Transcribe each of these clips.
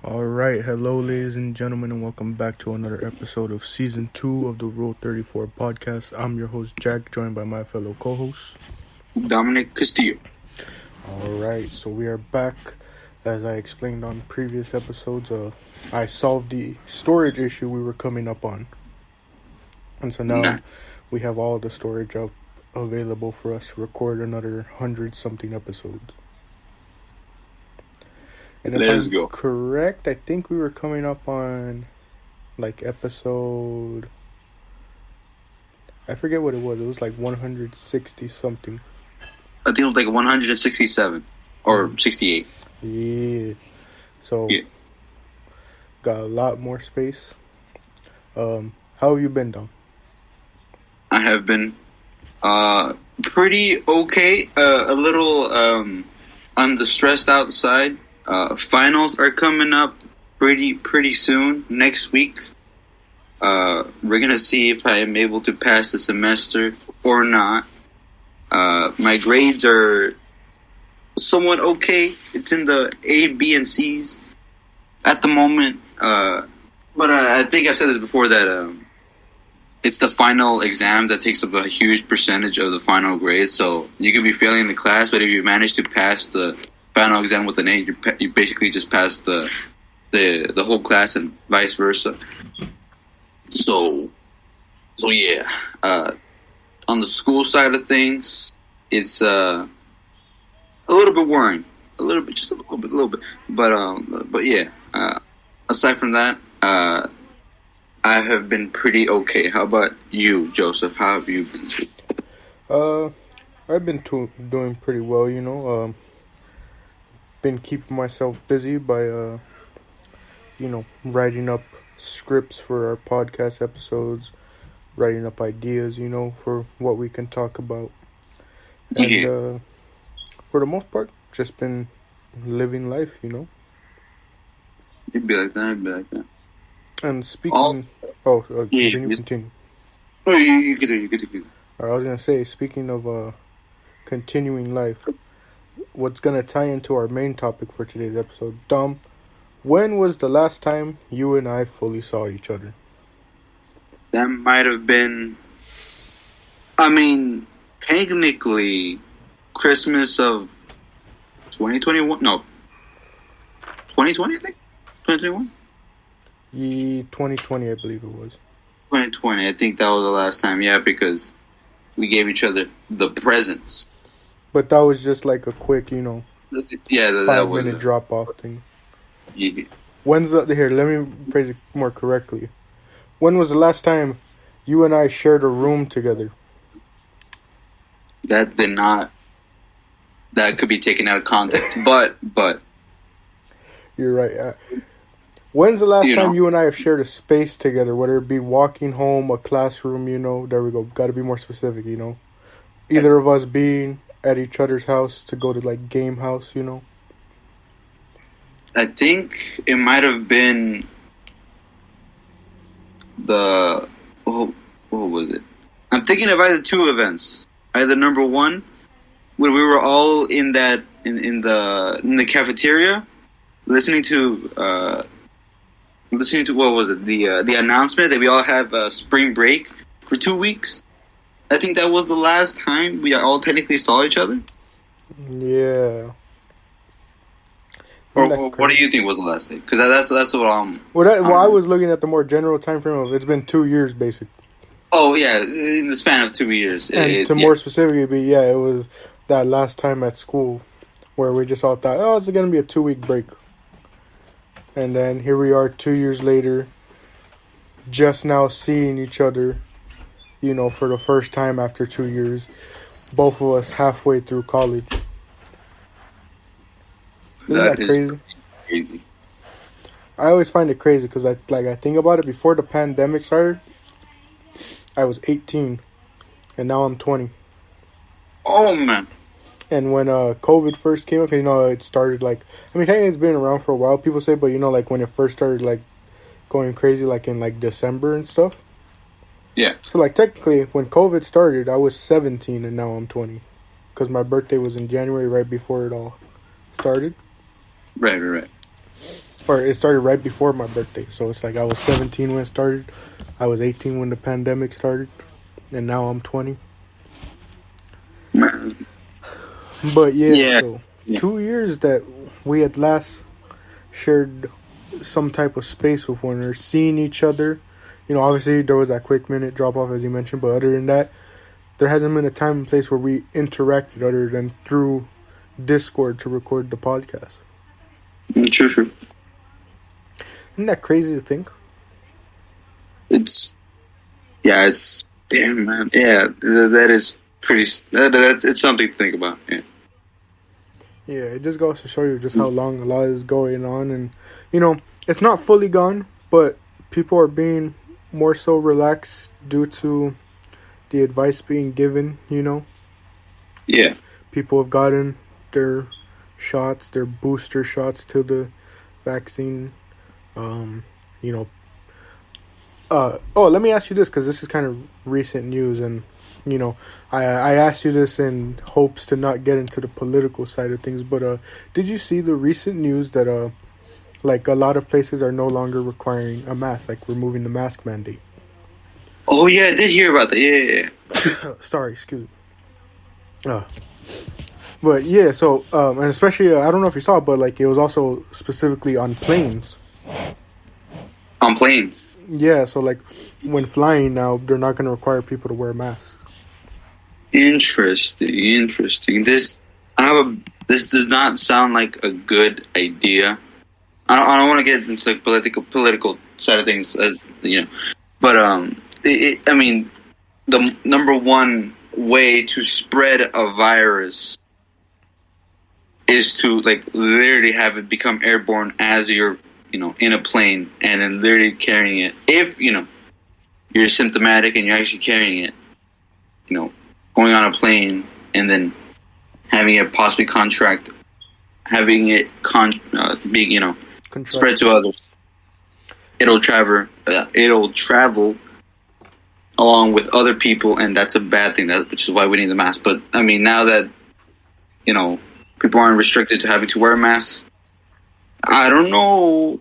All right, hello, ladies and gentlemen, and welcome back to another episode of Season 2 of the Rule 34 podcast. I'm your host, Jack, joined by my fellow co-hosts, Dominic Castillo. All right, so we are back. As I explained on previous episodes, I solved the storage issue we were coming up on. And so now we have all the storage up available for us to record another 100-something episodes. And if Let's I'm go. correct, I think we were coming up on like episode, I forget what it was. It was like 160 something. I think it was like 167 or 68. Yeah. So Yeah. got a lot more space. How have you been, Dom? I have been pretty okay. A little on the stressed out side. Finals are coming up pretty soon next week. We're gonna see if I am able to pass the semester or not. My grades are somewhat okay. It's in the A, B, and C's at the moment. But I think I've said this before that it's the final exam that takes up a huge percentage of the final grade. So you could be failing the class, but if you manage to pass the final exam with an A, you basically just pass the whole class and vice versa. So yeah. On the school side of things, it's a little bit worrying, just a little bit. But yeah. Aside from that, I have been pretty okay. How about you, Joseph? How have you been? I've been doing pretty well, you know. Been keeping myself busy by, writing up scripts for our podcast episodes, writing up ideas, for what we can talk about. And for the most part, just been living life, It'd be like that. And speaking... continue. Oh, you get it. I was going to say, speaking of continuing life, what's going to tie into our main topic for today's episode, Dom, when was the last time you and I fully saw each other? That might have been... technically, Christmas of 2021? No. 2020, I think? 2021? 2020, I believe it was. 2020, I think that was the last time, yeah, because we gave each other the presents. But that was just like a quick, Yeah, that 5-minute drop-off thing. Yeah. Here, let me phrase it more correctly. When was the last time you and I shared a room together? That could be taken out of context, but... You're right. When's the last time you and I have shared a space together, whether it be walking home, a classroom, there we go, got to be more specific, Either of us being at each other's house to go to, like, game house, I think it might have been what was it? I'm thinking of either two events. Either number one, when we were all in the cafeteria, listening to what was it? The announcement that we all have spring break for 2 weeks. I think that was the last time we all technically saw each other. Yeah. Or what do you think was the last day? Because that's what I'm... I was looking at the more general time frame of it's been 2 years, basically. Oh, yeah, in the span of 2 years. And more specifically, it was that last time at school where we just all thought, it's going to be a 2-week break. And then here we are 2 years later, just now seeing each other, for the first time after 2 years. Both of us halfway through college. Isn't that crazy? I always find it crazy because I think about it. Before the pandemic started, I was 18, and now I'm 20. Oh, man. And when COVID first came up, it started technically it's been around for a while, people say, but when it first started going crazy in December and stuff. Yeah. So technically when COVID started, I was 17 and now I'm 20. Because my birthday was in January right before it all started. Right. or it started right before my birthday. So it's like I was 17 when it started. I was 18 when the pandemic started, and now I'm 20. Man. But yeah, Yeah. so Yeah. 2 years that we at last shared some type of space with one another, seeing each other. You know, obviously there was that quick minute drop off as you mentioned, but other than that, there hasn't been a time and place where we interacted other than through Discord to record the podcast. True. Isn't that crazy to think? It's damn, man. Yeah, that is pretty. It's something to think about. Yeah. Yeah, it just goes to show you just how long a lot is going on, and you know, it's not fully gone, but people are being more so relaxed due to the advice being given. You know, Yeah. people have gotten their shots, their booster shots to the vaccine. You know. Let me ask you this, because this is kind of recent news, and you know, I asked you this in hopes to not get into the political side of things, but did you see the recent news that like a lot of places are no longer requiring a mask, like removing the mask mandate? Oh yeah, I did hear about that. Yeah. Sorry, excuse me. But yeah, so and especially I don't know if you saw it, but like it was also specifically on planes. On planes. Yeah, so like when flying now, they're not going to require people to wear masks. Interesting. This does not sound like a good idea. I don't want to get into the political side of things, as you know, but I mean, the number one way to spread a virus is to like literally have it become airborne as you're, you know, in a plane and then literally carrying it. If, you know, you're symptomatic and you're actually carrying it, you know, going on a plane and then having it possibly having it being, you know, spread to others. It'll travel along with other people, and that's a bad thing. Which is why we need the mask. But I mean, now that, you know, people aren't restricted to having to wear masks, I don't know.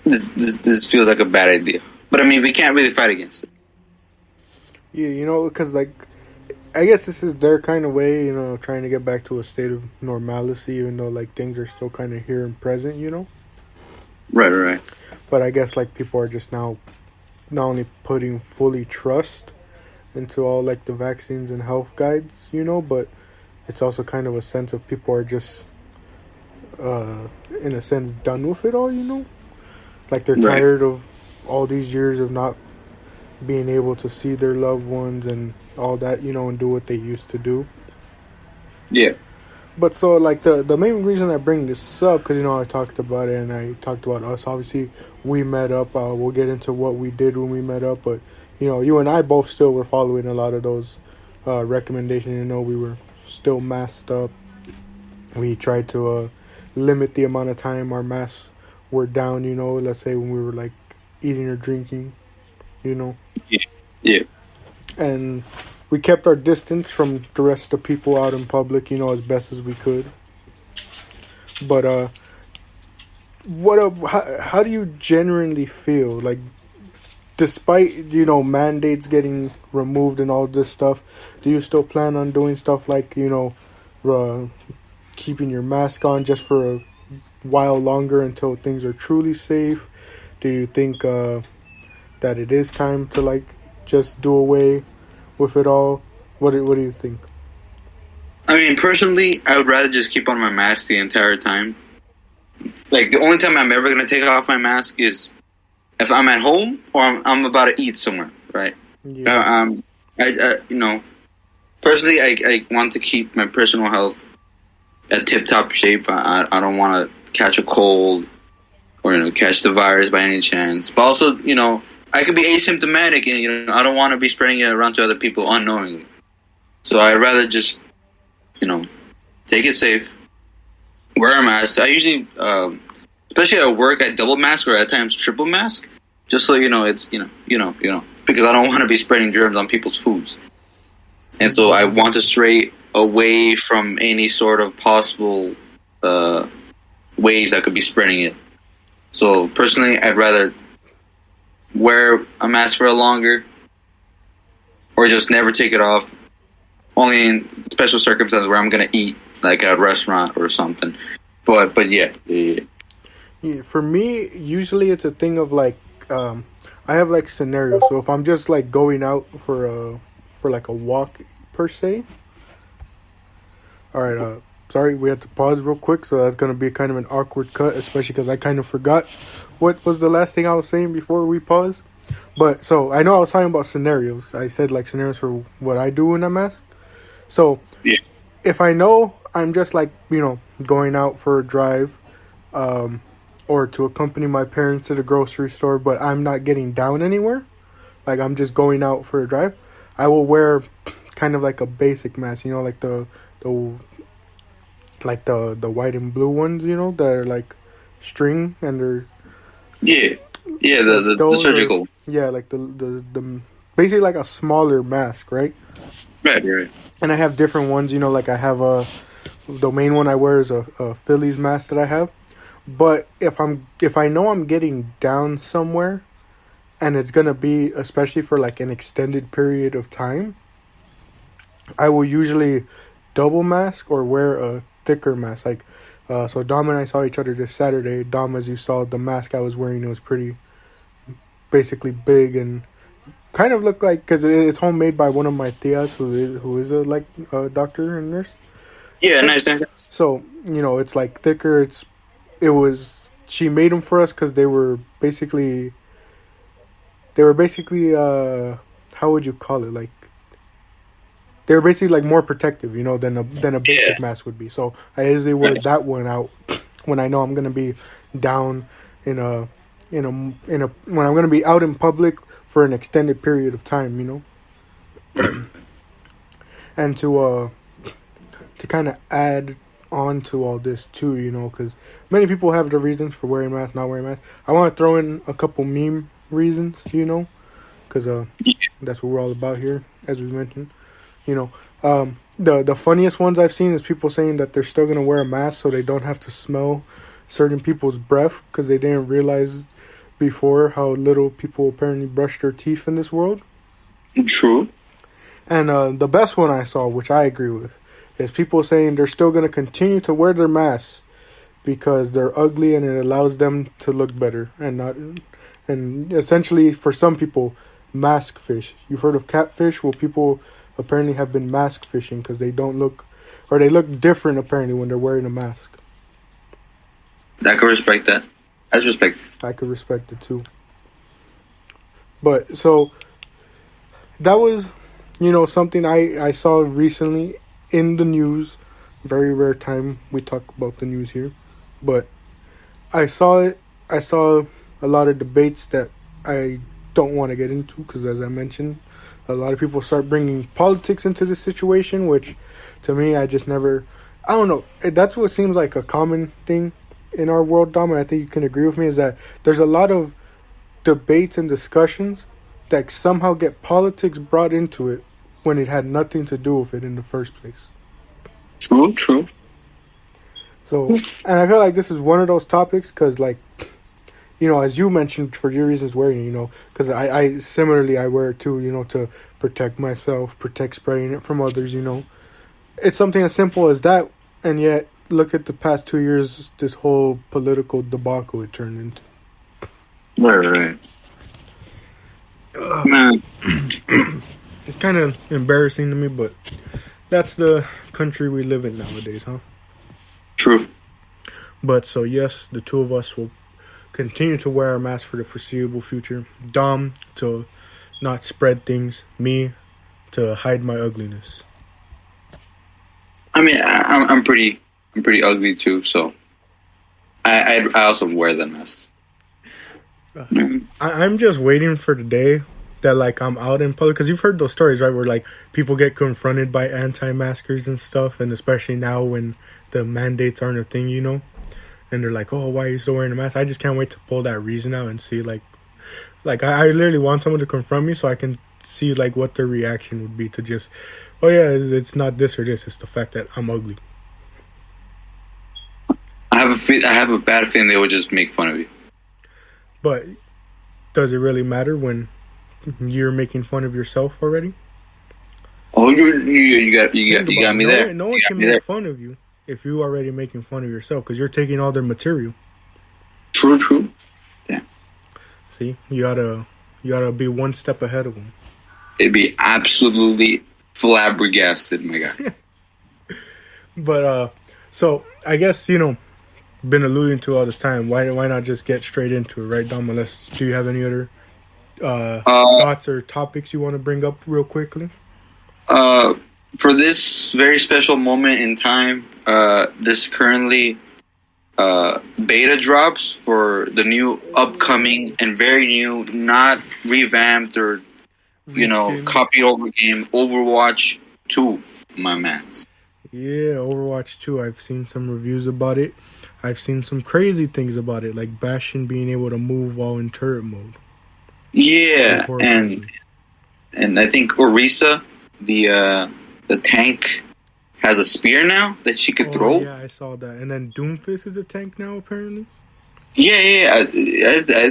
This feels like a bad idea. But I mean, we can't really fight against it. Yeah, you know, because like, I guess this is their kind of way, you know, trying to get back to a state of normalcy, even though like things are still kind of here and present, you know. Right. But I guess like people are just now not only putting fully trust into all like the vaccines and health guides, you know, but it's also kind of a sense of people are just in a sense done with it all, you know. Like they're tired of all these years of not being able to see their loved ones and all that, you know, and do what they used to do. Yeah. But so, like, the main reason I bring this up, because, you know, I talked about it and I talked about us. Obviously, we met up. We'll get into what we did when we met up. But, you know, you and I both still were following a lot of those recommendations. You know, we were still masked up. We tried to limit the amount of time our masks were down, you know. Let's say when we were, like, eating or drinking, you know. Yeah. And we kept our distance from the rest of the people out in public, you know, as best as we could. But how do you genuinely feel? Like, despite, you know, mandates getting removed and all this stuff, do you still plan on doing stuff like, you know, keeping your mask on just for a while longer until things are truly safe? Do you think that it is time to, like, just do away with it all? What do you think? I mean, personally, I would rather just keep on my mask the entire time. Like, the only time I'm ever going to take off my mask is if I'm at home or I'm about to eat somewhere, right? Yeah. I you know, personally, I want to keep my personal health at tip-top shape. I don't want to catch a cold or, you know, catch the virus by any chance. But also, you know, I could be asymptomatic and, you know, I don't want to be spreading it around to other people unknowingly. So I'd rather just, you know, take it safe, wear a mask. I usually, especially at work, I double mask or at times triple mask, just so, you know, it's, you know, because I don't want to be spreading germs on people's foods. And so I want to stray away from any sort of possible ways I could be spreading it. So personally, I'd rather wear a mask for a longer, or just never take it off. Only in special circumstances where I'm gonna eat, like at a restaurant or something. But yeah. Yeah, for me, usually it's a thing of like, I have like scenarios. So if I'm just like going out for like a walk per se. All right. Sorry, we had to pause real quick, so that's gonna be kind of an awkward cut, especially because I kind of forgot what was the last thing I was saying before we paused. But so I know I was talking about scenarios. I said like scenarios for what I do in a mask. So Yeah. if I know I'm just like going out for a drive, or to accompany my parents to the grocery store, but I'm not getting down anywhere, like I'm just going out for a drive, I will wear kind of like a basic mask, like the the white and blue ones, that are like string and they're Yeah. Yeah, the those surgical. like the basically like a smaller mask, right? Right. And I have different ones, like I have the main one I wear is a Phillies mask that I have. But if I know I'm getting down somewhere and it's gonna be especially for like an extended period of time, I will usually double mask or wear a thicker mask. Like so Dom and I saw each other this Saturday. Dom, as you saw, the mask I was wearing, it was pretty basically big and kind of looked like, because it's homemade by one of my tias who is a doctor and nurse. Yeah, nice. So it's like thicker. She made them for us because they were basically how would you call it, like they were basically like more protective, than a basic mask would be. So I usually wear that one out when I know I'm gonna be down in a when I'm gonna be out in public for an extended period of time, and to kind of add on to all this too, because many people have their reasons for wearing masks, not wearing masks. I want to throw in a couple meme reasons, because that's what we're all about here, as we mentioned. The funniest ones I've seen is people saying that they're still gonna wear a mask so they don't have to smell certain people's breath because they didn't realize before how little people apparently brush their teeth in this world. True. And the best one I saw, which I agree with, is people saying they're still going to continue to wear their masks because they're ugly and it allows them to look better and essentially for some people, mask fish. You've heard of catfish? Well, people apparently have been mask fishing because they look different apparently when they're wearing a mask. I can respect that. I could respect it too. But so that was, something I saw recently in the news. Very rare time we talk about the news here, but I saw it. I saw a lot of debates that I don't want to get into because, as I mentioned, a lot of people start bringing politics into this situation, which to me, I just never. I don't know. That's what seems like a common thing in our world, Dom, and I think you can agree with me, is that there's a lot of debates and discussions that somehow get politics brought into it when it had nothing to do with it in the first place. True. So, and I feel like this is one of those topics because, like, as you mentioned, for your reasons wearing it, because I similarly, I wear it too, to protect myself, protect spreading it from others, It's something as simple as that, and yet, look at the past 2 years, this whole political debacle it turned into. Right. Man. It's kind of embarrassing to me, but that's the country we live in nowadays, huh? True. But so yes, the two of us will continue to wear our masks for the foreseeable future. Dom to not spread things, me to hide my ugliness. I mean, I'm pretty ugly too, so I also wear the mask. I'm just waiting for the day that like I'm out in public, because you've heard those stories, right, where like people get confronted by anti-maskers and stuff, and especially now when the mandates aren't a thing, and they're like, oh, why are you still wearing a mask? I just can't wait to pull that reason out and see like I literally want someone to confront me so I can see like what their reaction would be to just, oh yeah, it's not this or this, it's the fact that I'm ugly. I have a bad feeling they would just make fun of you. But does it really matter when you're making fun of yourself already? Oh, you got me there. No one can make fun of you if you're already making fun of yourself because you're taking all their material. True. Yeah. See, you gotta be one step ahead of them. It'd be absolutely flabbergasted, my guy. But so I guess been alluding to all this time. Why not just get straight into it, right, Dom? Unless do you have any other thoughts or topics you want to bring up real quickly? For this very special moment in time, this currently beta drops for the new upcoming and very new, not revamped or copied over game, Overwatch 2, my mans. Yeah, Overwatch 2. I've seen some reviews about it. I've seen some crazy things about it, like Bastion being able to move while in turret mode. Yeah, and I think Orisa, the tank, has a spear now that she could throw. Yeah, I saw that. And then Doomfist is a tank now, apparently. Yeah. I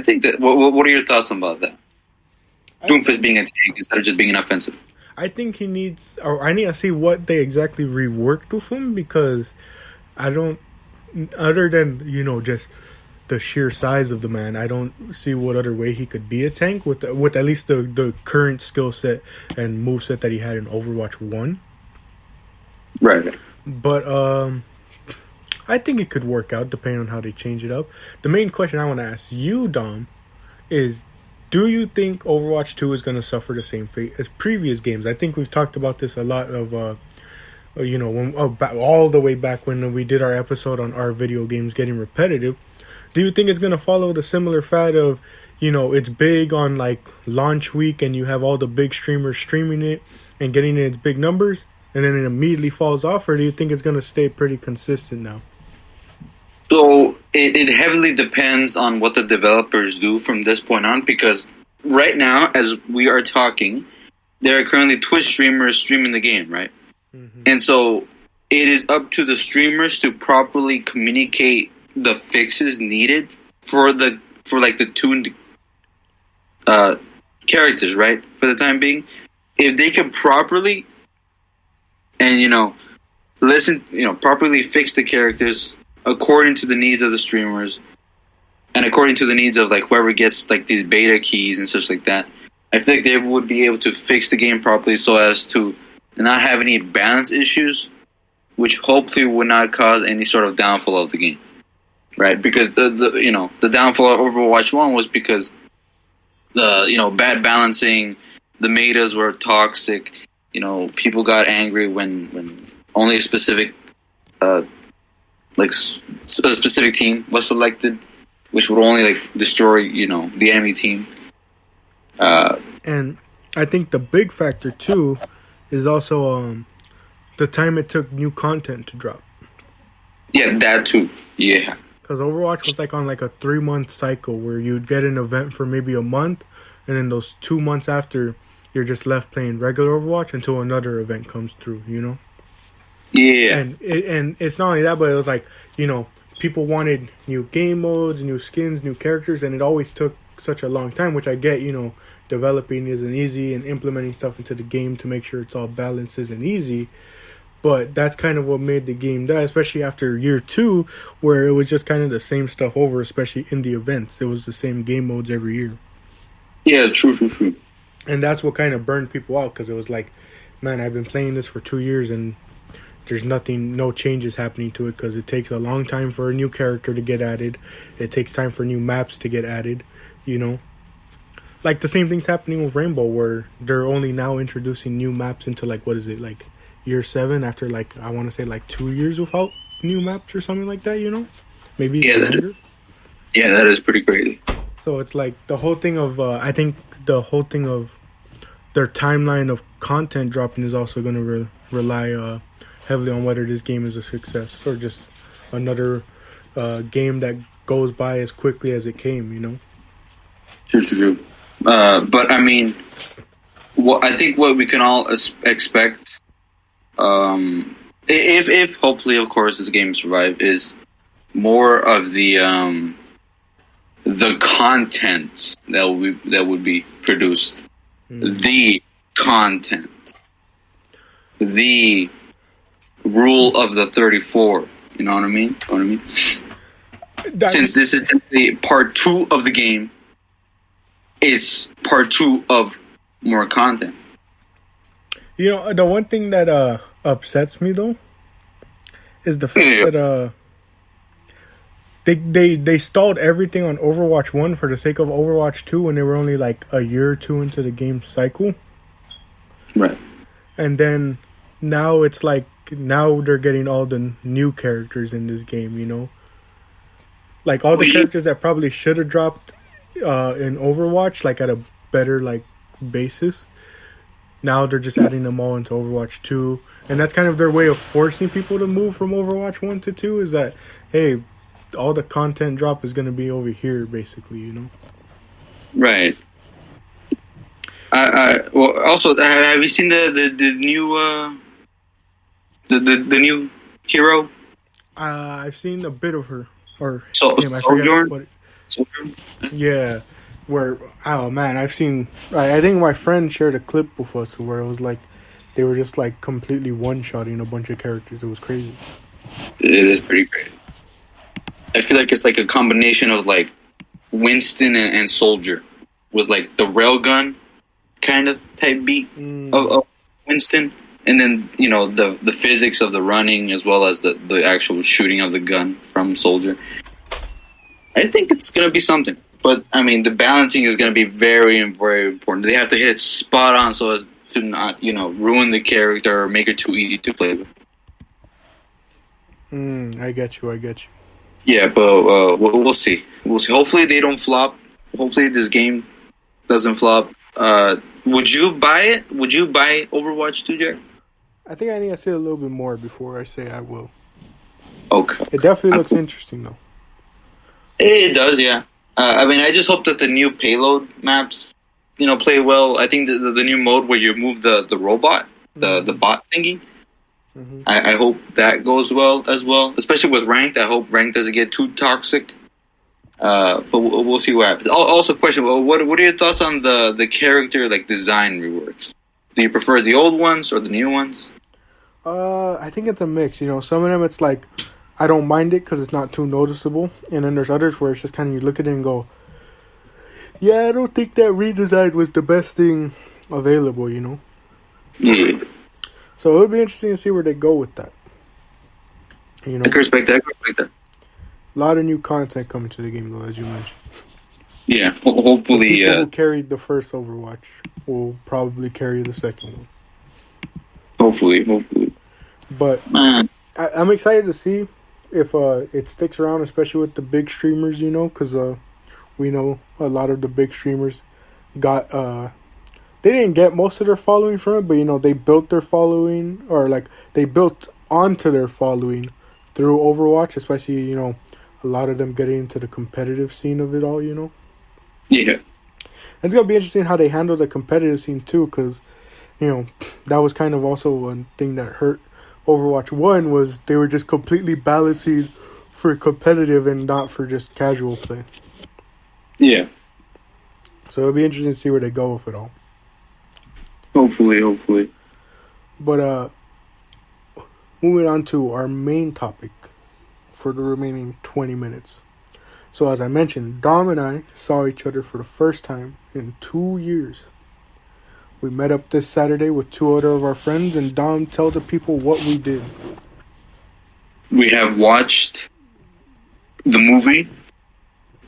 think that. What are your thoughts about that? Doomfist being a tank instead of just being an offensive. I think he needs, or I need to see what they exactly reworked with him because I don't, other than just the sheer size of the man, I don't see what other way he could be a tank with at least the current skill set and moveset that he had in Overwatch 1. Right. But I think it could work out depending on how they change it up. The main question I want to ask you, Dom, is do you think Overwatch 2 is going to suffer the same fate as previous games? I think we've talked about this a lot of all the way back when we did our episode on our video games getting repetitive. Do you think it's going to follow the similar fad of, it's big on like launch week and you have all the big streamers streaming it and getting its big numbers and then it immediately falls off? Or do you think it's going to stay pretty consistent now? So it heavily depends on what the developers do from this point on, because right now, as we are talking, there are currently Twitch streamers streaming the game, right? Mm-hmm. And so it is up to the streamers to properly communicate the fixes needed for the tuned characters, right? For the time being, if they can properly and properly fix the characters according to the needs of the streamers and according to the needs of like whoever gets like these beta keys and such like that, I think they would be able to fix the game properly so as to not have any balance issues, which hopefully would not cause any sort of downfall of the game, right? Because the downfall of Overwatch 1 was because the bad balancing, the metas were toxic, people got angry when only a specific a specific team was selected, which would only destroy the enemy team. And I think the big factor too is also the time it took new content to drop. Yeah, that too. Yeah, because Overwatch was on a 3-month cycle where you'd get an event for maybe a month, and then those 2 months after you're just left playing regular Overwatch until another event comes through. Yeah, and it's not only that, but it was people wanted new game modes, new skins, new characters, and it always took such a long time, which I get, developing isn't easy and implementing stuff into the game to make sure it's all balanced isn't easy. But that's kind of what made the game die, especially after year 2, where it was just kind of the same stuff over, especially in the events. It was the same game modes every year. Yeah, true. And that's what kind of burned people out, because it was man, I've been playing this for 2 years and there's no changes happening to it, because it takes a long time for a new character to get added. It takes time for new maps to get added, the same thing's happening with Rainbow, where they're only now introducing new maps into year 7 after I want to say 2 years without new maps or something like that, maybe longer. That is pretty crazy. So it's the whole thing of I think the whole thing of their timeline of content dropping is also going to rely heavily on whether this game is a success or just another game that goes by as quickly as it came. True. But I mean, I think what we can all expect, if hopefully, of course, this game survive, is more of the content that would be produced, the content, the rule of the 34. You know what I mean? Since this is simply part 2 of the game, it's part 2 of more content. You know, the one thing that upsets me though is the fact that they stalled everything on Overwatch 1 for the sake of Overwatch 2 when they were only like a year or two into the game cycle. Right. And then now it's like, now they're getting all the new characters in this game, you know? Like all the characters that probably should have dropped in Overwatch, like at a better like basis. Now they're just adding them all into Overwatch 2. And that's kind of their way of forcing people to move from Overwatch 1 to 2 is that, hey, all the content drop is going to be over here, basically, you know? Right. Well, also, have you seen the new the new hero? I've seen a bit of her. Or Sojourn? Sojourn? Yeah. Where, oh man, I've seen, I think my friend shared a clip with us where it was like, they were just like completely one-shotting a bunch of characters. It was crazy. It is pretty crazy. I feel like it's like a combination of like Winston and Soldier with like the railgun kind of type beat of Winston, and then you know the physics of the running as well as the actual shooting of the gun from Soldier. I think it's gonna be something, but I mean the balancing is gonna be very very important. They have to hit it spot on so as to not ruin the character or make it too easy to play with. I get you. Yeah, but we'll see. We'll see. Hopefully they don't flop. Hopefully this game doesn't flop. Would you buy it? Would you buy Overwatch 2, Jared? I think I need to see a little bit more before I say I will. Okay. It definitely looks interesting, though. It does, yeah. I mean, I just hope that the new payload maps, play well. I think the new mode where you move the robot, the bot thingy, I hope that goes well as well. Especially with ranked. I hope ranked doesn't get too toxic. But we'll see what happens. Also, question: what are your thoughts on the character design reworks? Do you prefer the old ones or the new ones? I think it's a mix. Some of them it's like I don't mind it because it's not too noticeable, and then there's others where it's just kind of you look at it and go, "Yeah, I don't think that redesign was the best thing available." Mm. So it would be interesting to see where they go with that. I can respect that. A lot of new content coming to the game, though, as you mentioned. Yeah, hopefully. The people who carried the first Overwatch will probably carry the second one. Hopefully. But I'm excited to see if it sticks around, especially with the big streamers, because we know a lot of the big streamers got... they didn't get most of their following from it, but, they built their following, or, they built onto their following through Overwatch, especially, a lot of them getting into the competitive scene of it all, Yeah. And it's going to be interesting how they handle the competitive scene, too, because, that was kind of also one thing that hurt Overwatch 1 was they were just completely balancing for competitive and not for just casual play. Yeah. So it'll be interesting to see where they go with it all. Hopefully. But moving on to our main topic for the remaining 20 minutes. So as I mentioned, Dom and I saw each other for the first time in 2 years. We met up this Saturday with 2 other of our friends, and Dom, tell the people what we did. We have watched the movie,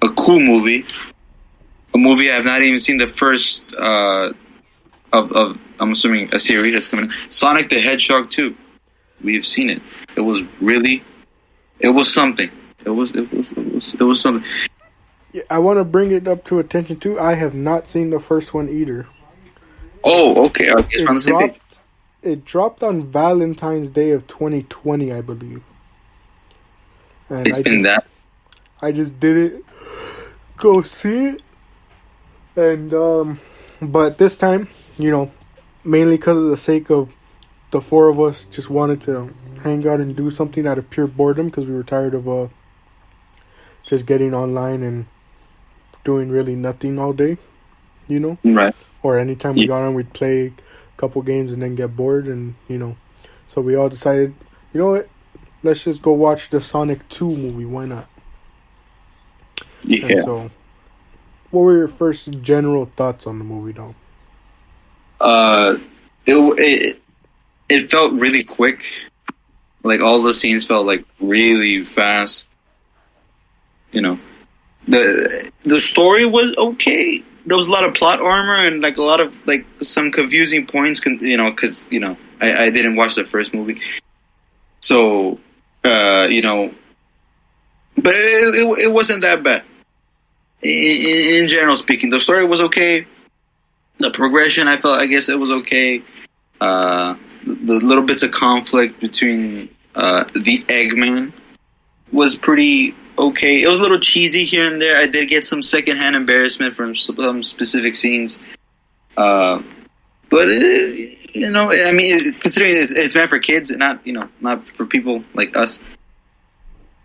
a cool movie, a movie I have not even seen the first of I'm assuming a series that's coming. Sonic the Hedgehog 2. We've seen it. It was something. It was something. Yeah, I want to bring it up to attention too. I have not seen the first one either. Oh, okay. I guess we're on the same page. It dropped on Valentine's Day of 2020, I believe. And I just didn't go see it. And but this time, mainly because of the sake of the 4 of us just wanted to hang out and do something out of pure boredom because we were tired of just getting online and doing really nothing all day, you know? Right. Or anytime we got on, we'd play a couple games and then get bored, and, you know. So we all decided, you know what? Let's just go watch the Sonic 2 movie. Why not? Yeah. And so, what were your first general thoughts on the movie, Dom? It felt really quick. Like, all the scenes felt like really fast. You know, the story was okay. There was a lot of plot armor and like a lot of like some confusing points. You know, because I didn't watch the first movie, so you know, but it wasn't that bad. In general speaking, the story was okay. The progression, I guess it was okay. The little bits of conflict between the Eggman was pretty okay. It was a little cheesy here and there. I did get some secondhand embarrassment from some specific scenes. But you know, I mean, considering it's meant for kids and not for people like us,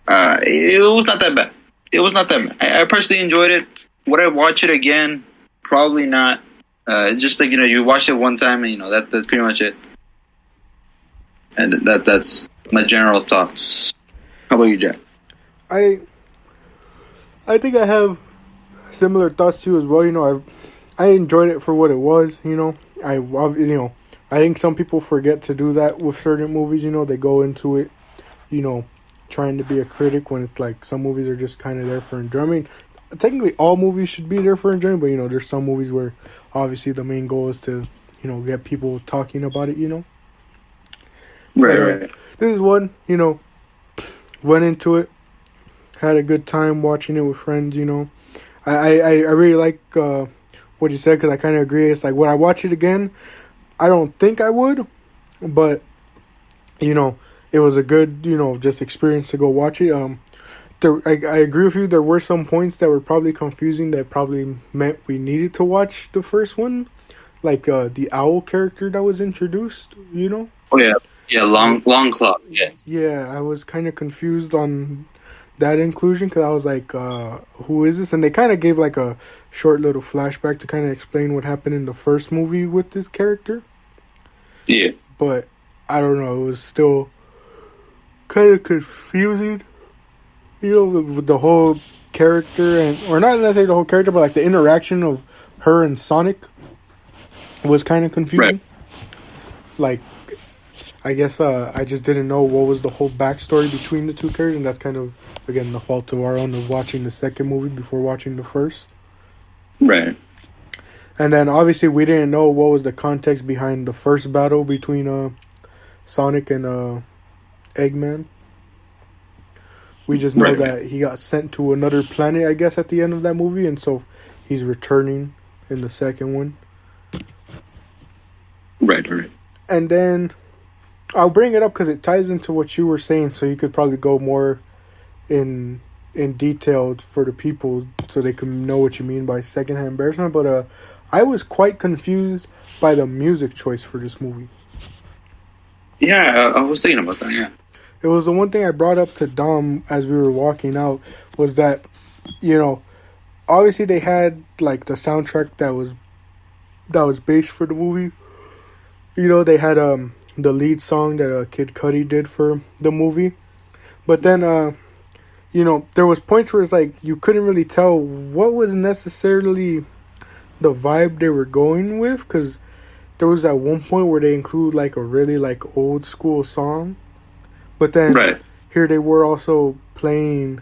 it was not that bad. It was not that bad. I personally enjoyed it. Would I watch it again? Probably not. Just like, you watch it one time and that's pretty much it. And that's my general thoughts. How about you, Jack? I think I have similar thoughts to you as well. I enjoyed it for what it was. I think some people forget to do that with certain movies. They go into it, trying to be a critic when it's like some movies are just kind of there for enjoyment. I mean, technically all movies should be there for enjoyment, but there's some movies where obviously the main goal is to get people talking about it. Right. This is one. Went into it, had a good time watching it with friends. I really like what you said, because I kind of agree. It's like, would I watch it again? I don't think I would, but it was a good just experience to go watch it. I agree with you. There were some points that were probably confusing that probably meant we needed to watch the first one, like the owl character that was introduced. Oh yeah, long claw. Yeah, I was kind of confused on that inclusion, because I was like, who is this? And they kind of gave like a short little flashback to kind of explain what happened in the first movie with this character. Yeah, but I don't know. It was still kind of confusing. With the whole character, or not necessarily the whole character, but like the interaction of her and Sonic was kind of confusing. Right. Like, I guess I just didn't know what was the whole backstory between the two characters, and that's kind of, again, the fault of our own of watching the second movie before watching the first. Right. And then obviously we didn't know what was the context behind the first battle between Sonic and Eggman. We just know that he got sent to another planet, I guess, at the end of that movie, and so he's returning in the second one. Right. And then I'll bring it up because it ties into what you were saying, so you could probably go more in detail for the people so they can know what you mean by secondhand embarrassment. But I was quite confused by the music choice for this movie. Yeah, I was thinking about that, yeah. It was the one thing I brought up to Dom as we were walking out, was that, obviously they had like the soundtrack that was based for the movie. They had the lead song that Kid Cudi did for the movie. But then there was points where it's like you couldn't really tell what was necessarily the vibe they were going with, because there was that one point where they include like a really like old school song. But then here they were also playing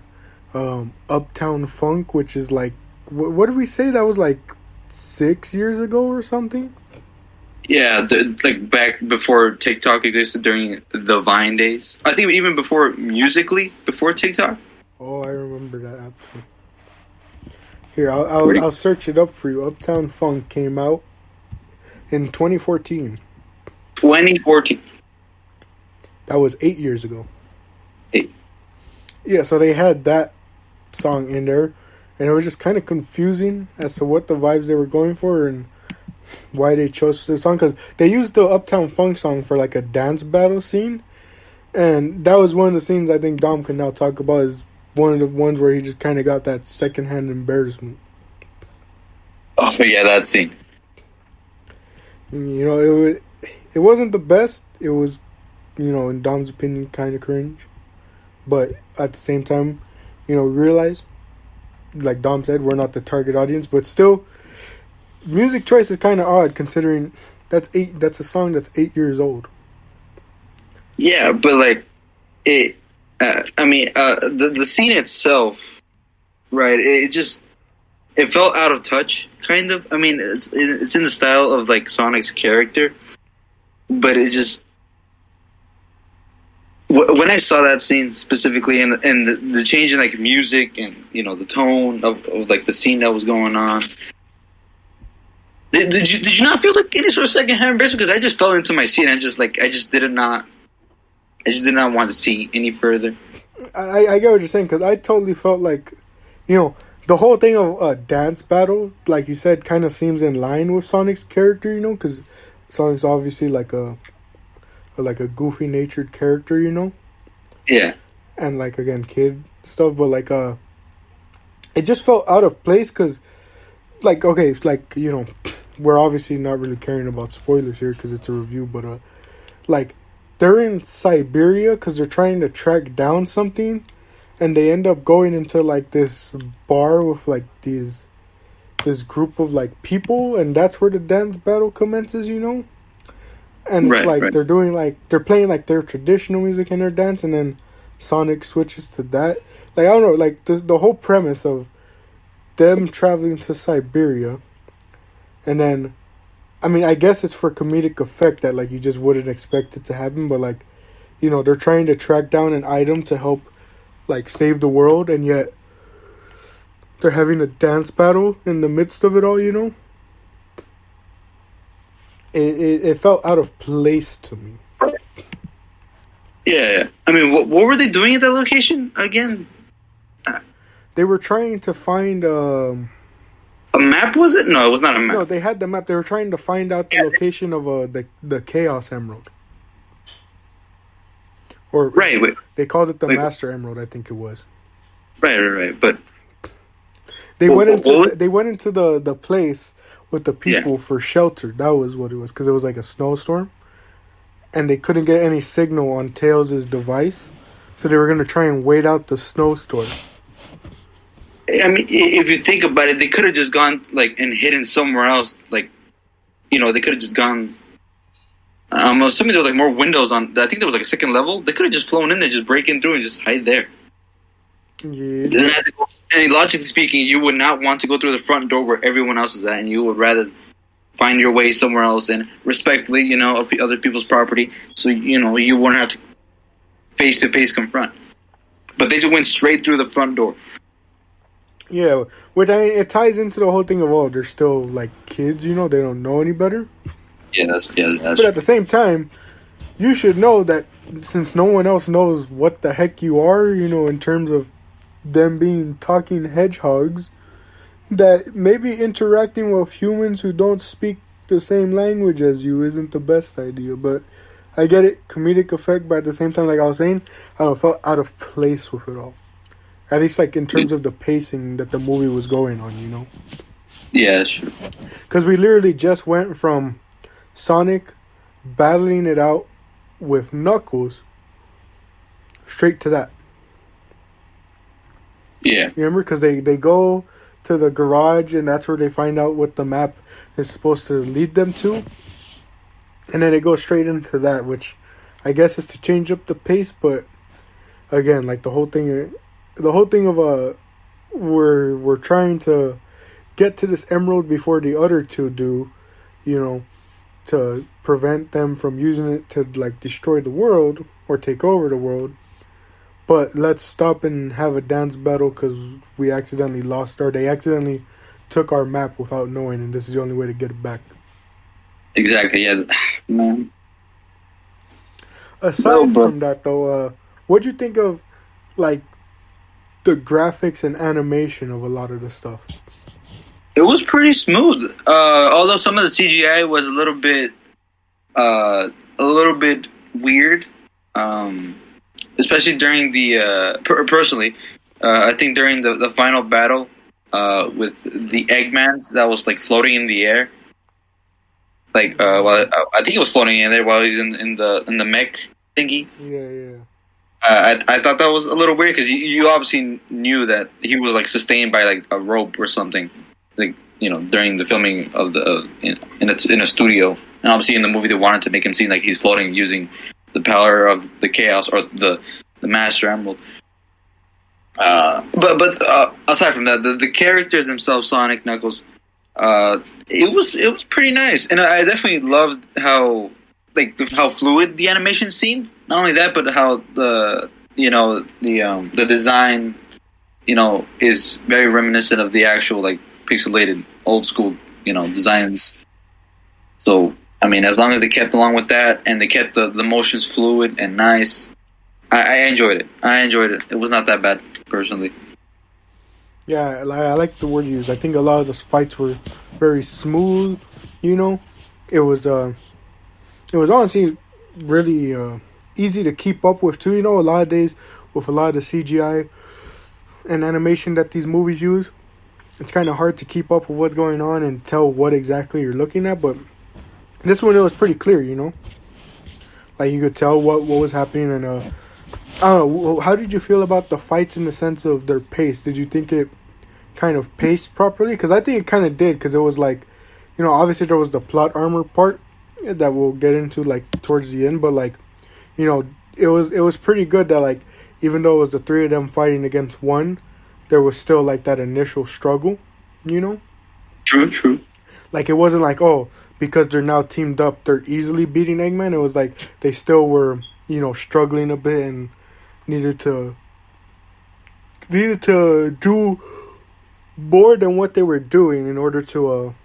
Uptown Funk, which is like, what did we say? That was like 6 years ago or something? Yeah, like back before TikTok existed, during the Vine days. I think even before Musical.ly, before TikTok. Oh, I remember that actually. Here, I'll search it up for you. Uptown Funk came out in 2014. 2014. That was 8 years ago. 8. Yeah, so they had that song in there, and it was just kind of confusing as to what the vibes they were going for and why they chose the song, because they used the Uptown Funk song for like a dance battle scene, and that was one of the scenes I think Dom can now talk about, is one of the ones where he just kind of got that secondhand embarrassment. Oh yeah, that scene. You know, it wasn't the best. It was, you know, in Dom's opinion, kind of cringe. But at the same time, you know, we realize, like Dom said, we're not the target audience. But still, music choice is kind of odd considering that's a song that's 8 years old. Yeah, but like it. The scene itself, right? It felt out of touch, kind of. I mean, it's in the style of like Sonic's character, but it just when I saw that scene specifically, and the change in like music and you know the tone of like the scene that was going on. Did you not feel like any sort of secondhand embarrassment? Because I just fell into my seat and I just did not want to see any further. I get what you're saying because I totally felt like, you know, the whole thing of a dance battle, like you said, kind of seems in line with Sonic's character, you know, because Sonic's obviously like a goofy natured character, you know. Yeah. And like again, kid stuff, but like it just felt out of place because, like, okay, like you know, we're obviously not really caring about spoilers here because it's a review, but like. They're in Siberia because they're trying to track down something, and they end up going into like this bar with like this group of like people, and that's where the dance battle commences, you know. And it's like they're playing like their traditional music in their dance, and then Sonic switches to that. Like I don't know, like the whole premise of them traveling to Siberia, and then. I mean, I guess it's for comedic effect that, like, you just wouldn't expect it to happen. But, like, you know, they're trying to track down an item to help, like, save the world. And yet, they're having a dance battle in the midst of it all, you know? It felt out of place to me. Yeah. I mean, what were they doing at that location again? They were trying to find... A map, was it? No, it was not a map. No, they had the map. They were trying to find out the location of the Chaos Emerald. Or right. They called it the Master Emerald, I think it was. Right. But they went into the place with the people for shelter. That was what it was, because it was like a snowstorm, and they couldn't get any signal on Tails' device, so they were going to try and wait out the snowstorm. I mean, if you think about it, they could have just gone like and hidden somewhere else. Like, you know, they could have just gone. I'm assuming there was like more windows on. I think there was like a second level. They could have just flown in there, just break in through, and just hide there. Yeah. And logically speaking, you would not want to go through the front door where everyone else is at, and you would rather find your way somewhere else and respectfully, you know, other people's property, so you know you wouldn't have to face to face confront. But they just went straight through the front door. Yeah, which I mean, it ties into the whole thing of, they're still like kids, you know, they don't know any better. Yeah, that's But at the same time, you should know that since no one else knows what the heck you are, you know, in terms of them being talking hedgehogs, that maybe interacting with humans who don't speak the same language as you isn't the best idea. But I get it, comedic effect, but at the same time, like I was saying, I felt out of place with it all. At least, like, in terms of the pacing that the movie was going on, you know? Yeah, sure. Because we literally just went from Sonic battling it out with Knuckles straight to that. Yeah. You remember? Because they go to the garage, and that's where they find out what the map is supposed to lead them to. And then they go straight into that, which I guess is to change up the pace, but again, like, the whole thing of we're trying to get to this emerald before the other two do, you know, to prevent them from using it to like destroy the world or take over the world. But let's stop and have a dance battle because we accidentally lost, or they accidentally took our map without knowing, and this is the only way to get it back. Exactly. Yeah, man. Aside from that, though, what'd you think of like the graphics and animation of a lot of the stuff? It was pretty smooth. Although some of the CGI was a little bit weird, especially during the personally, I think during the final battle with the Eggman that was like floating in the air. Like, I think he was floating in there while he's in the mech thingy. Yeah. I thought that was a little weird because you obviously knew that he was like sustained by like a rope or something, like during the filming of the in a studio, and obviously in the movie they wanted to make him seem like he's floating using the power of the chaos or the Master Emerald. But aside from that, the characters themselves, Sonic, Knuckles, it was pretty nice, and I definitely loved how fluid the animation seemed. Not only that, but how the design is very reminiscent of the actual like pixelated old school designs. So I mean, as long as they kept along with that and they kept the motions fluid and nice, I enjoyed it. It was not that bad personally. Yeah, I like the word you used. I think a lot of those fights were very smooth. It was honestly really easy to keep up with too. A lot of days with a lot of the CGI and animation that these movies use, it's kind of hard to keep up with what's going on and tell what exactly you're looking at. But this one, it was pretty clear. Like you could tell what was happening. And I don't know. How did you feel about the fights in the sense of their pace? Did you think it kind of paced properly? Because I think it kind of did. Because it was like, obviously there was the plot armor part that we'll get into like towards the end. But like, it was pretty good that like, even though it was the three of them fighting against one, there was still like that initial struggle. True. Like it wasn't like, oh, because they're now teamed up, they're easily beating Eggman. It was like they still were, struggling a bit and needed to do more than what they were doing in order to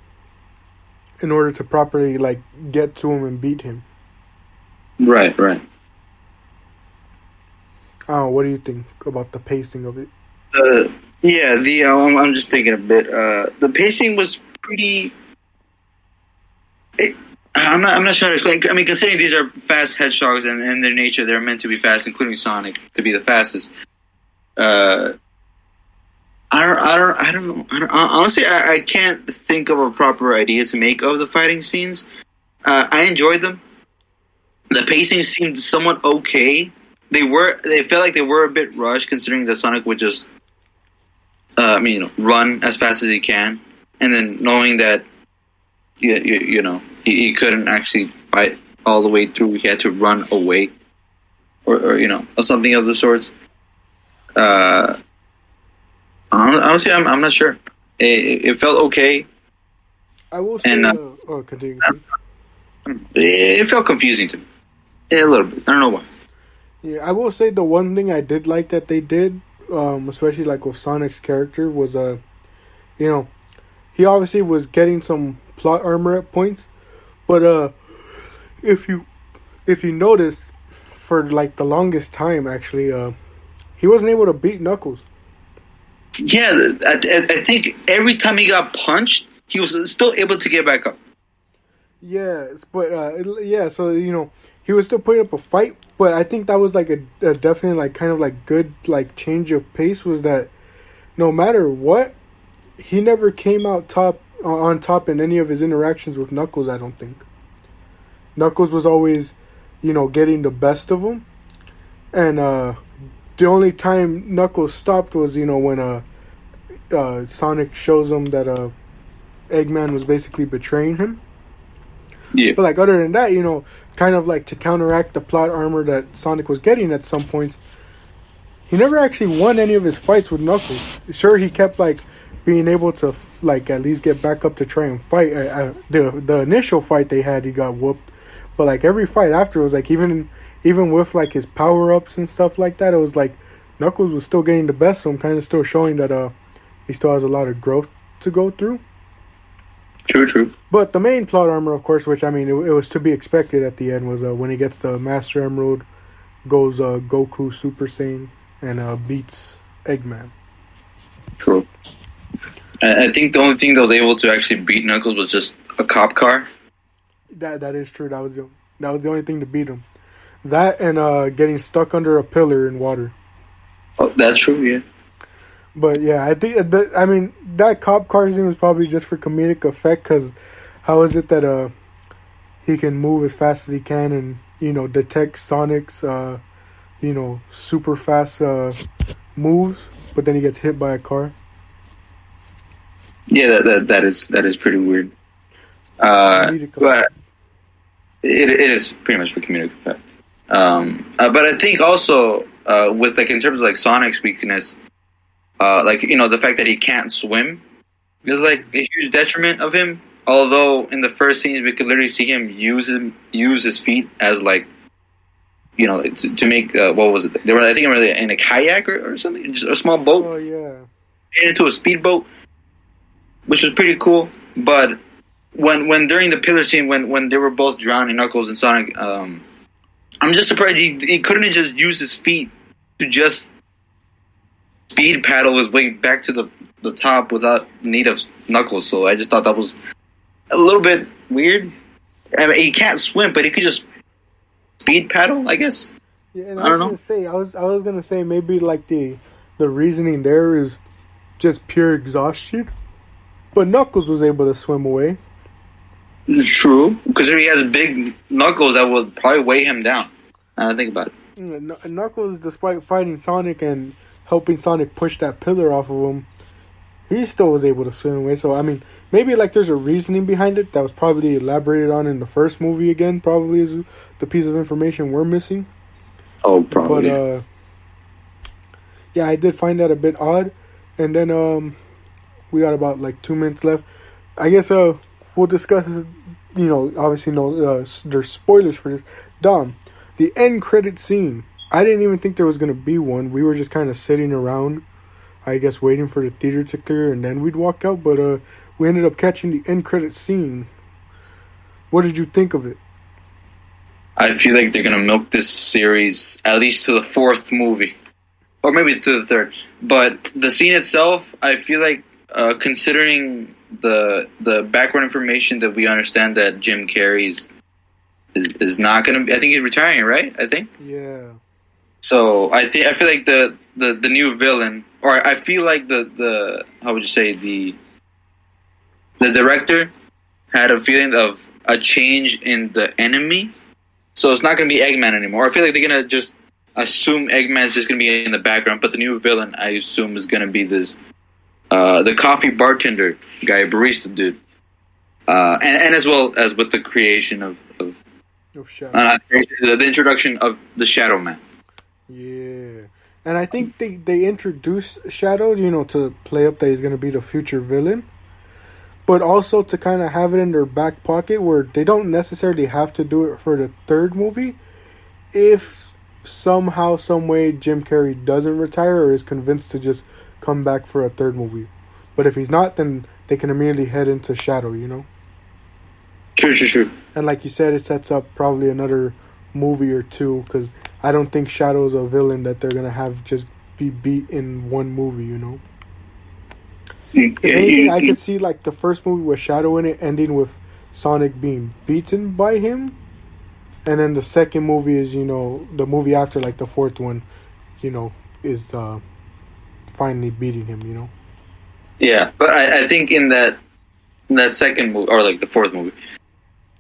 properly like get to him and beat him. Right. What do you think about the pacing of it? I'm just thinking a bit. The pacing was pretty. I'm not sure how to explain. I mean, considering these are fast hedgehogs and in their nature, they're meant to be fast, including Sonic to be the fastest. I don't know. Honestly, I can't think of a proper idea to make of the fighting scenes. I enjoyed them. The pacing seemed somewhat okay. They felt like they were a bit rushed, considering that Sonic would just, run as fast as he can, and then knowing that, he couldn't actually fight all the way through. He had to run away, or something of the sorts. Honestly, I'm not sure. It felt okay. I will say, and continue. It felt confusing to me a little bit. I don't know why. Yeah, I will say the one thing I did like that they did, especially like with Sonic's character, was he obviously was getting some plot armor at points, but if you notice, for like the longest time actually, he wasn't able to beat Knuckles. Yeah, I think every time he got punched, he was still able to get back up. Yes, but so he was still putting up a fight, but I think that was like a definitely like kind of like good like change of pace, was that no matter what, he never came out on top in any of his interactions with Knuckles. I don't think Knuckles was always getting the best of him, and the only time Knuckles stopped was when Sonic shows him that Eggman was basically betraying him. Yeah. But like other than that, kind of like to counteract the plot armor that Sonic was getting at some points, he never actually won any of his fights with Knuckles. Sure, he kept like being able to like at least get back up to try and fight. The initial fight they had, he got whooped, but like every fight after was like even with like his power ups and stuff like that, it was like Knuckles was still getting the best of him, kind of still showing that he still has a lot of growth to go through. True. But the main plot armor, of course, which I mean, it was to be expected at the end, was when he gets the Master Emerald, goes Goku Super Saiyan, and beats Eggman. True. I think the only thing that was able to actually beat Knuckles was just a cop car. That is true. That was the only thing to beat him. That and getting stuck under a pillar in water. Oh, that's true. Yeah. But yeah, I think I mean that cop car scene was probably just for comedic effect. Because how is it that he can move as fast as he can and detect Sonic's super fast moves, but then he gets hit by a car. Yeah, that is pretty weird. But it is pretty much for comedic effect. But I think also with like in terms of like Sonic's weakness, like the fact that he can't swim is like a huge detriment of him. Although in the first scenes we could literally see him use his feet as like to make what was it? They were I think they were in a kayak or something, just a small boat. Oh yeah, Into a speedboat, which was pretty cool. But when during the pillar scene when they were both drowning, Knuckles and Sonic, I'm just surprised he couldn't have just used his feet to just speed paddle his way back to the top without need of Knuckles. So I just thought that was a little bit weird. I mean, he can't swim, but he could just speed paddle, I guess. Yeah, and I was gonna say maybe like the reasoning there is just pure exhaustion, but Knuckles was able to swim away. It's true, because he has big knuckles that would probably weigh him down. Now I think about it. Knuckles, despite fighting Sonic and helping Sonic push that pillar off of him, he still was able to swim away. So I mean, maybe like there's a reasoning behind it that was probably elaborated on in the first movie again. Probably is the piece of information we're missing. Oh, probably. But yeah, I did find that a bit odd. And then we got about like 2 minutes left. I guess we'll discuss. Obviously there's spoilers for this. Dom, the end credit scene. I didn't even think there was gonna be one. We were just kind of sitting around, I guess, waiting for the theater to clear, and then we'd walk out. But we ended up catching the end credit scene. What did you think of it? I feel like they're gonna milk this series at least to the fourth movie, or maybe to the third. But the scene itself, I feel like, considering the background information that we understand that Jim Carrey is not gonna be. I think he's retiring, right? I think. Yeah. So I feel like the new villain, or I feel like the how would you say the director had a feeling of a change in the enemy. So it's not going to be Eggman anymore. I feel like they're going to just assume Eggman's just going to be in the background, but the new villain, I assume, is going to be this the coffee bartender guy, barista dude, and as well as with the creation of Shadow. The introduction of the Shadow Man. Yeah, and I think they introduced Shadow, to play up that he's going to be the future villain, but also to kind of have it in their back pocket where they don't necessarily have to do it for the third movie. If somehow, some way, Jim Carrey doesn't retire or is convinced to just come back for a third movie. But if he's not, then they can immediately head into Shadow, True. And like you said, it sets up probably another movie or two, because I don't think Shadow's a villain that they're going to have just be beat in one movie, If anything, I could see like the first movie with Shadow in it ending with Sonic being beaten by him, and then the second movie is the movie after, like the fourth one, is finally beating him. Yeah, but I think in that second movie, or like the fourth movie,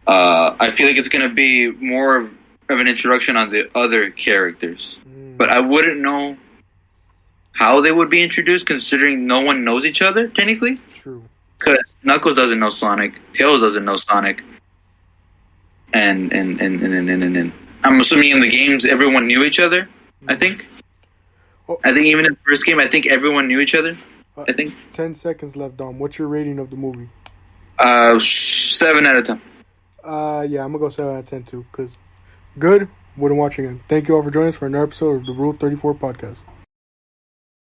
I feel like it's going to be more of an introduction on the other characters, but I wouldn't know how they would be introduced, considering no one knows each other, technically. True. Because Knuckles doesn't know Sonic, Tails doesn't know Sonic, and I'm assuming in the games everyone knew each other. I think. I think even in the first game, I think everyone knew each other. I think. 10 seconds left, Dom. What's your rating of the movie? 7 out of 10. Yeah, I'm gonna go 7 out of 10 too. Cause good. Wouldn't watch again. Thank you all for joining us for another episode of the Rule 34 podcast.